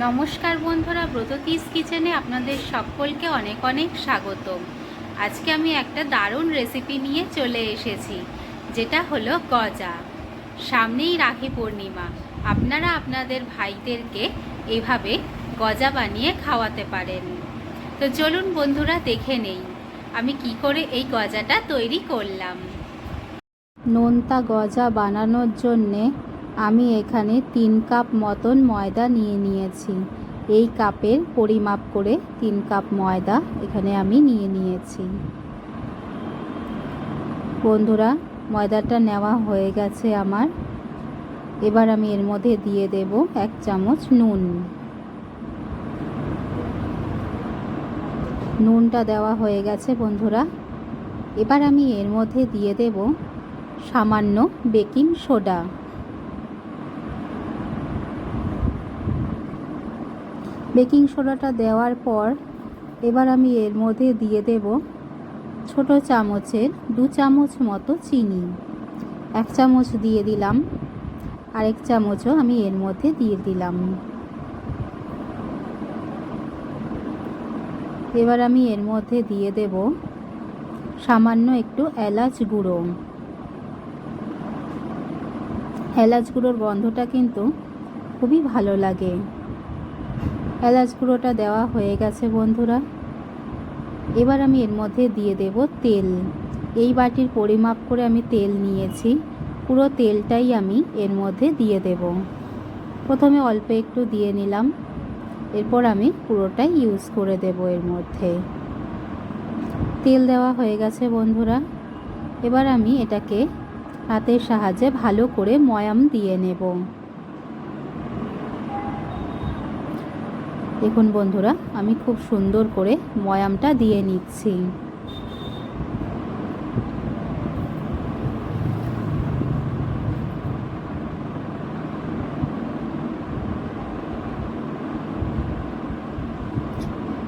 নমস্কার বন্ধুরা, ব্রততিস কিচেনে আপনাদের সকলকে অনেক অনেক স্বাগতম। আজকে আমি একটা দারুণ রেসিপি নিয়ে চলে এসেছি, যেটা হলো গজা। সামনেই রাখি পূর্ণিমা, আপনারা আপনাদের ভাইদেরকে এভাবে গজা বানিয়ে খাওয়াতে পারেন। তো চলুন বন্ধুরা, দেখে নেই আমি কি করে এই গজাটা তৈরি করলাম। নোনতা গজা বানানোর জন্যে আমি এখানে 3 কাপ মতন ময়দা নিয়ে নিয়েছি। এই কাপের পরিমাপ করে 3 কাপ ময়দা এখানে আমি নিয়ে নিয়েছি। বন্ধুরা, ময়দাটা নেওয়া হয়ে গেছে আমার। এবার আমি এর মধ্যে দিয়ে দেব 1 চামচ নুন। নুনটা দেওয়া হয়ে গেছে বন্ধুরা। এবার আমি এর মধ্যে দিয়ে দেব সামান্য বেকিং সোডা। বেকিং সোডাটা দেওয়ার পর এবার আমি এর মধ্যে দিয়ে দেব ছোট চামচের 2 চামচ মতো চিনি। 1 চামচ দিয়ে দিলাম, আরেক চামচও আমি এর মধ্যে দিয়ে দিলাম। এবার আমি এর মধ্যে দিয়ে দেব সামান্য একটু এলাচ গুঁড়ো। এলাচ গুঁড়োর গন্ধটা কিন্তু খুবই ভালো লাগে। এলাচ গুঁড়োটা দেওয়া হয়ে গেছে বন্ধুরা। এবার আমি এর মধ্যে দিয়ে দেব তেল। এই বাটির পরিমাপ করে আমি তেল নিয়েছি, পুরো তেলটাই আমি এর মধ্যে দিয়ে দেব। প্রথমে অল্প একটু দিয়ে নিলাম, এরপর আমি পুরোটাই ইউজ করে দেব এর মধ্যে। তেল দেওয়া হয়ে গেছে বন্ধুরা। এবার আমি এটাকে হাতের সাহায্যে ভালো করে ময়াম দিয়ে নেব। দেখুন বন্ধুরা, আমি খুব সুন্দর করে ময়ামটা দিয়ে নিচ্ছি।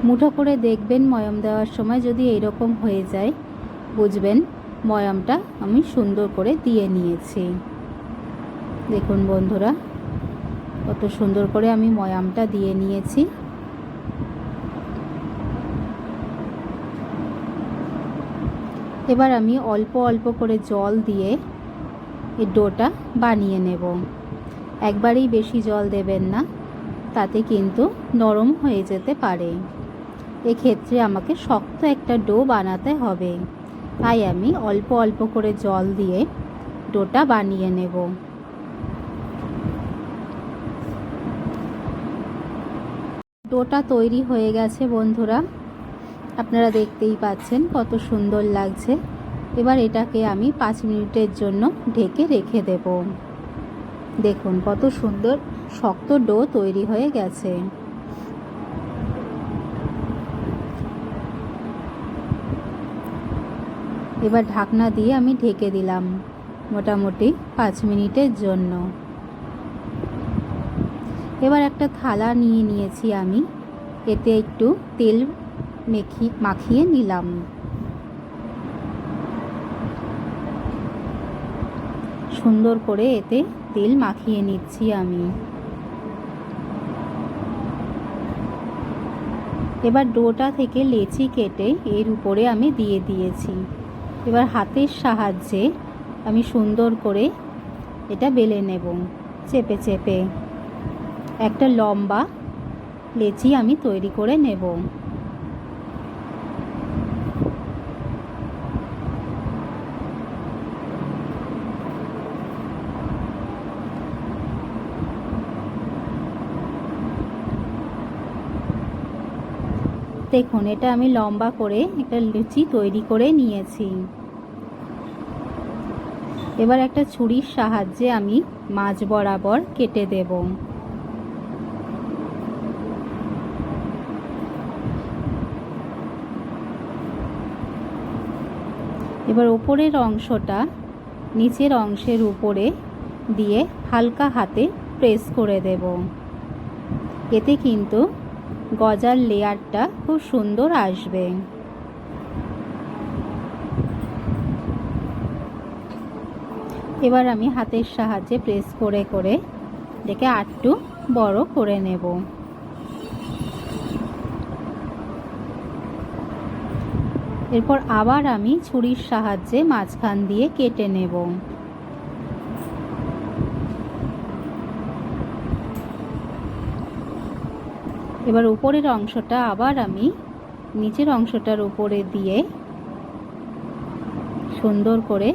মুঠো করে দেখবেন ময়াম দেওয়ার সময় যদি এইরকম হয়ে যায়, বুঝবেন ময়ামটা আমি সুন্দর করে দিয়ে নিয়েছি। দেখুন বন্ধুরা, কত সুন্দর করে আমি ময়ামটা দিয়ে নিয়েছি। এবার আমি অল্প অল্প করে জল দিয়ে এই ডোটা বানিয়ে নেব। একবারেই বেশি জল দেবেন না, তাতে কিন্তু নরম হয়ে যেতে পারে। এক্ষেত্রে আমাকে শক্ত একটা ডো বানাতে হবে, তাই আমি অল্প অল্প করে জল দিয়ে ডোটা বানিয়ে নেব। ডোটা তৈরি হয়ে গেছে বন্ধুরা, আপনারা দেখতেই পাচ্ছেন কত সুন্দর লাগছে। এবার এটাকে আমি 5 মিনিটের জন্য ঢেকে রেখে দেব। দেখুন কত সুন্দর শক্ত ডো তৈরি হয়ে গেছে। এবার ঢাকনা দিয়ে আমি ঢেকে দিলাম মোটামুটি 5 মিনিটের জন্য। এবার একটা থালা নিয়ে নিয়েছি আমি, এতে একটু তেল মাখিয়ে নিলাম। সুন্দর করে এতে তেল মাখিয়ে নিচ্ছি আমি। এবার ডোটা থেকে লেচি কেটে এর উপরে আমি দিয়ে দিয়েছি। এবার হাতের সাহায্যে আমি সুন্দর করে এটা বেলে নেব, চেপে চেপে একটা লম্বা লেচি আমি তৈরি করে নেব। দেখুন, এটা আমি লম্বা করে একটা লুচি তৈরি করে নিয়েছি। এবার একটা ছুরির সাহায্যে আমি মাঝ বরাবর কেটে দেব। এবার ওপরের অংশটা নিচের অংশের উপরে দিয়ে হালকা হাতে প্রেস করে দেব। এতে কিন্তু গজার লেয়ারটা খুব সুন্দর আসবে। এবার আমি হাতের সাহায্যে প্রেস করে করে এটাকে আরেকটু বড় করে নেব। এরপর আবার আমি ছুরির সাহায্যে মাঝখান দিয়ে কেটে নেব। এবার উপরের অংশটা আবার আমি নিচের অংশটার উপরে দিয়ে সুন্দর করে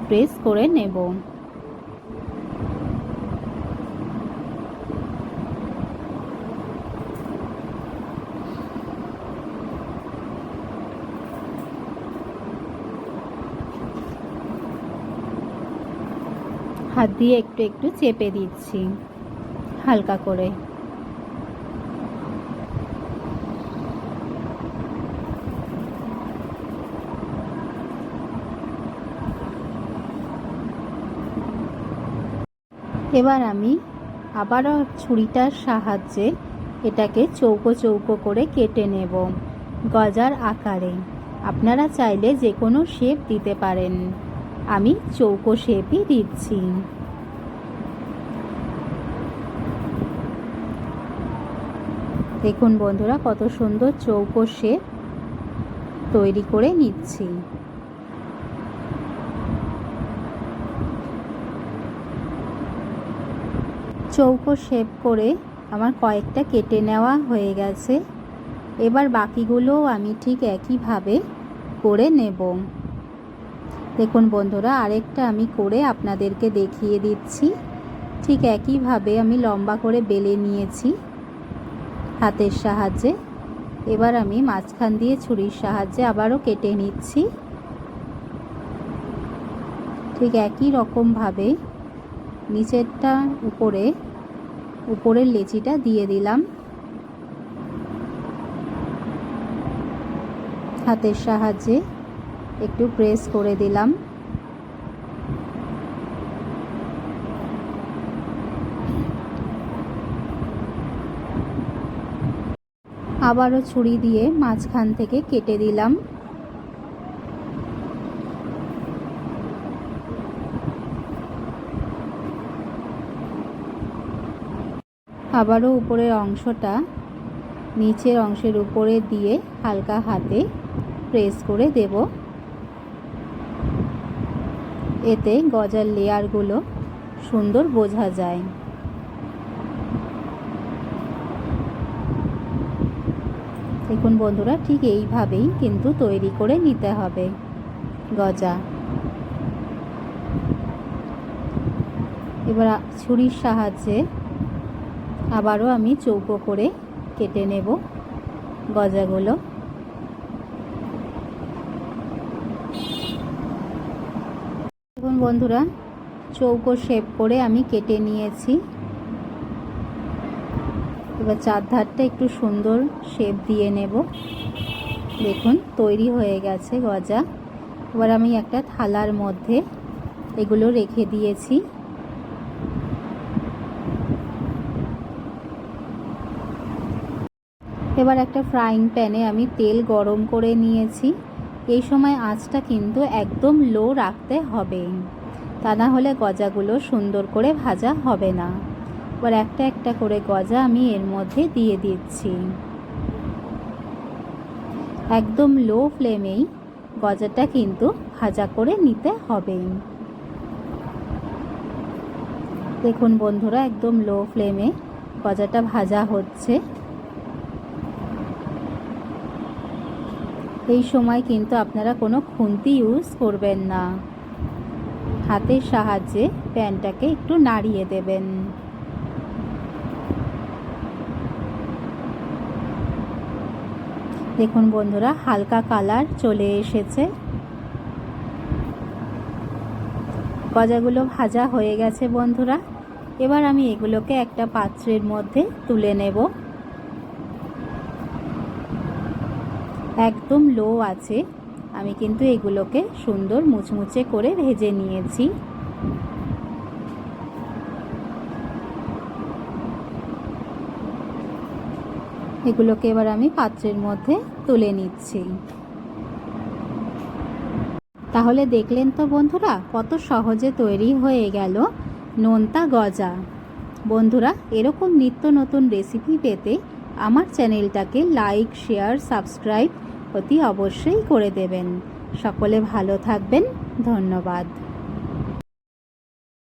প্রেস করে নেব। হাত দিয়ে একটু একটু চেপে দিচ্ছি হালকা করে। এবার আমি আবারও ছুরিটার সাহায্যে এটাকে চৌকো চৌকো করে কেটে নেব গজার আকারে। আপনারা চাইলে যে কোনো শেপ দিতে পারেন, আমি চৌকো শেপই দিচ্ছি। দেখুন বন্ধুরা কত সুন্দর চৌকো শেপ তৈরি করে নিচ্ছি। চৌকো শেপ করে আমার কয়েকটা কেটে নেওয়া হয়ে গেছে। এবার বাকিগুলোও আমি ঠিক একইভাবে করে নেব। দেখুন বন্ধুরা আরেকটা আমি করে আপনাদেরকে দেখিয়ে দিচ্ছি। ঠিক একইভাবে আমি লম্বা করে বেলে নিয়েছি হাতের সাহায্যে। এবার আমি মাঝখান দিয়ে ছুরির সাহায্যে আবারও কেটে নিচ্ছি। ঠিক একই রকমভাবে নিচেরটা উপরের লেচিটা দিয়ে দিলাম হাতের সাহায্যে একটু প্রেস করে দিলাম। আবারও ছুরি দিয়ে মাঝখান থেকে কেটে দিলাম। আবারও উপরের অংশটা নিচের অংশের উপরে দিয়ে হালকা হাতে প্রেস করে দেব। এতে গজার লেয়ারগুলো সুন্দর বোঝা যায়। দেখুন বন্ধুরা ঠিক এইভাবেই কিন্তু তৈরি করে নিতে হবে গজা। এবার ছুরির সাহায্যে আবারও আমি চৌকো করে কেটে নেব গজাগুলো। দেখুন বন্ধুরা চৌকো শেপ করে আমি কেটে নিয়েছি। এবার চারধারটা একটু সুন্দর শেপ দিয়ে নেব। দেখুন তৈরি হয়ে গেছে গজা। এবার আমি একটা থালার মধ্যে এগুলো রেখে দিয়েছি। এবার একটা ফ্রাইং প্যানে আমি তেল গরম করে নিয়েছি। এই সময় আঁচটা কিন্তু একদম লো রাখতে হবে, তা না হলে গজাগুলো সুন্দর করে ভাজা হবে না। এবার একটা একটা করে গজা আমি এর মধ্যে দিয়ে দিচ্ছি। একদম লো ফ্লেমেই গজাটা কিন্তু ভাজা করে নিতে হবে। দেখুন বন্ধুরা একদম লো ফ্লেমে গজাটা ভাজা হচ্ছে। এই সময় কিন্তু আপনারা কোনো খুন্তি ইউজ করবেন না, হাতের সাহায্যে প্যানটাকে একটু নাড়িয়ে দেবেন। দেখুন বন্ধুরা হালকা কালার চলে এসেছে। গজাগুলো ভাজা হয়ে গেছে বন্ধুরা। এবার আমি এগুলোকে একটা পাত্রের মধ্যে তুলে নেব। একদম লো আছে আমি কিন্তু এগুলোকে সুন্দর মুচমুচে করে ভেজে নিয়েছি। এগুলোকে এবার আমি পাত্রের মধ্যে তুলে নিচ্ছি। তাহলে দেখলেন তো বন্ধুরা কত সহজে তৈরি হয়ে গেল নোনতা গজা। বন্ধুরা এরকম নিত্য নতুন রেসিপি পেতে আমার চ্যানেলটাকে লাইক, শেয়ার, সাবস্ক্রাইব অতি অবশ্যই করে দেবেন। সকলে ভালো থাকবেন। ধন্যবাদ।